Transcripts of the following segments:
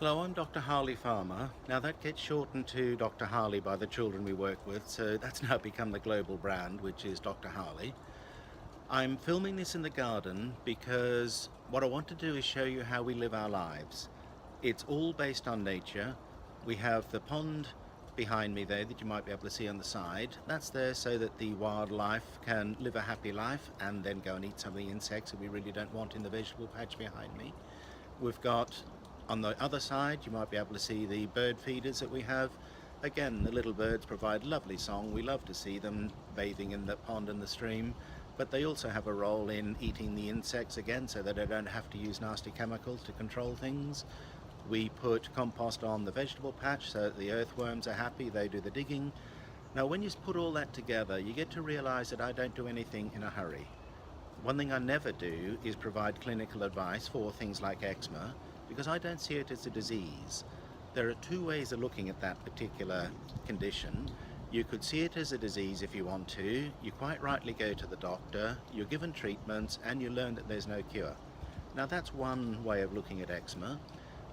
Hello, I'm Dr. Harley Farmer. Now that gets shortened to Dr. Harley by the children we work with, so that's now become the global brand, which is Dr. Harley. I'm filming this in the garden because what I want to do is show you how we live our lives. It's all based on nature. We have the pond behind me there that you might be able to see on the side. That's there so that the wildlife can live a happy life and then go and eat some of the insects that we really don't want in the vegetable patch behind me. We've got on the other side, you might be able to see the bird feeders that we have. Again, the little birds provide lovely song. We love to see them bathing in the pond and the stream, but they also have a role in eating the insects again so that they don't have to use nasty chemicals to control things. We put compost on the vegetable patch so that the earthworms are happy, they do the digging. Now when you put all that together, you get to realize that I don't do anything in a hurry. One thing I never do is provide clinical advice for things like eczema, because I don't see it as a disease. There are two ways of looking at that particular condition. You could see it as a disease if you want to. You quite rightly go to the doctor, you're given treatments, and you learn that there's no cure. Now that's one way of looking at eczema.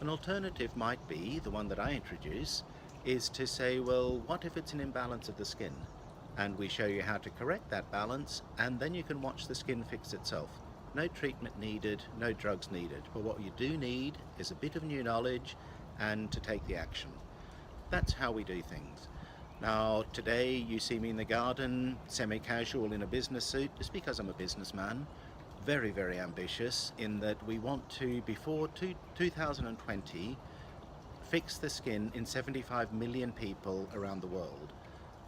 An alternative might be, the one that I introduce, is to say, well, what if it's an imbalance of the skin? And we show you how to correct that balance, and then you can watch the skin fix itself. No treatment needed, no drugs needed, but what you do need is a bit of new knowledge and to take the action. That's how we do things. Now today you see me in the garden, semi-casual in a business suit, just because I'm a businessman. Very, very ambitious in that we want to, before 2020, fix the skin in 75 million people around the world.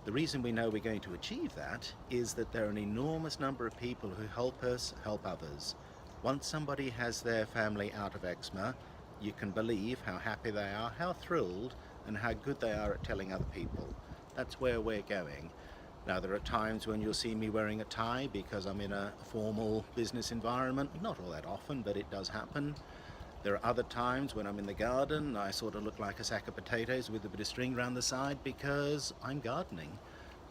The reason we know we're going to achieve that is that there are an enormous number of people who help us help others. Once somebody has their family out of eczema, you can believe how happy they are, how thrilled, and how good they are at telling other people. That's where we're going. Now there are times when you'll see me wearing a tie because I'm in a formal business environment. Not all that often, but it does happen. There are other times when I'm in the garden, I sort of look like a sack of potatoes with a bit of string around the side because I'm gardening.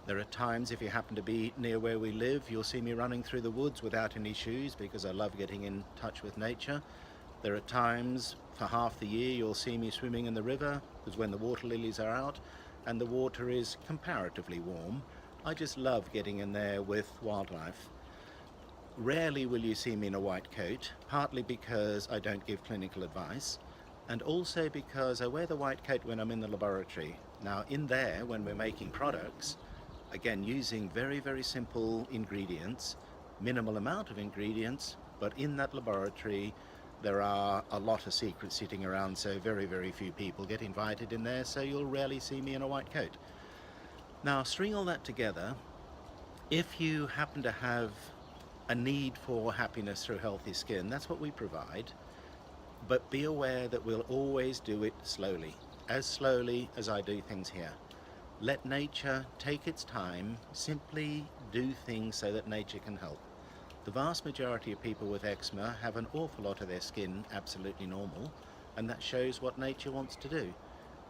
There are times, if you happen to be near where we live, you'll see me running through the woods without any shoes because I love getting in touch with nature. There are times, for half the year, you'll see me swimming in the river because when the water lilies are out and the water is comparatively warm, I just love getting in there with wildlife. Rarely will you see me in a white coat, partly because I don't give clinical advice, and also because I wear the white coat when I'm in the laboratory. Now in there, when we're making products, again using very, very simple ingredients, minimal amount of ingredients, but in that laboratory there are a lot of secrets sitting around, so very, very few people get invited in there, so you'll rarely see me in a white coat. Now string all that together, if you happen to have a need for happiness through healthy skin, that's what we provide, but be aware that we'll always do it slowly as I do things here. Let nature take its time, simply do things so that nature can help. The vast majority of people with eczema have an awful lot of their skin absolutely normal, and that shows what nature wants to do.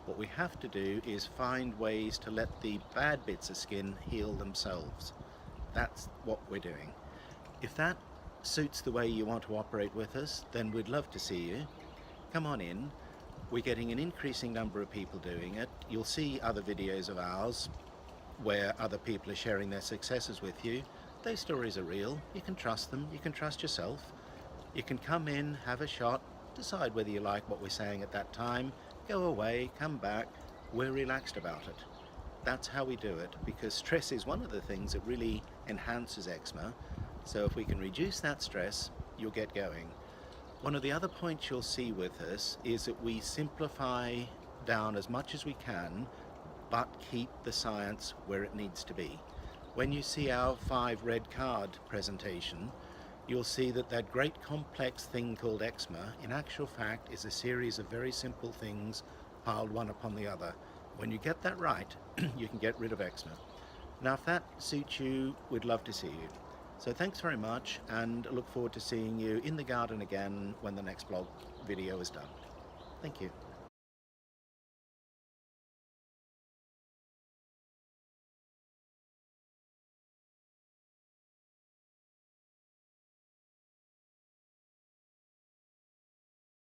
What we have to do is find ways to let the bad bits of skin heal themselves. That's what we're doing. If that suits the way you want to operate with us, then we'd love to see you. Come on in. We're getting an increasing number of people doing it. You'll see other videos of ours where other people are sharing their successes with you. Those stories are real. You can trust them. You can trust yourself. You can come in, have a shot, decide whether you like what we're saying at that time, go away, come back. We're relaxed about it. That's how we do it, because stress is one of the things that really enhances eczema. So if we can reduce that stress, you'll get going. One of the other points you'll see with us is that we simplify down as much as we can, but keep the science where it needs to be. When you see our 5 red card presentation, you'll see that that great complex thing called eczema, in actual fact, is a series of very simple things piled one upon the other. When you get that right, you can get rid of eczema. Now if that suits you, we'd love to see you. So thanks very much, and I look forward to seeing you in the garden again when the next blog video is done. Thank you.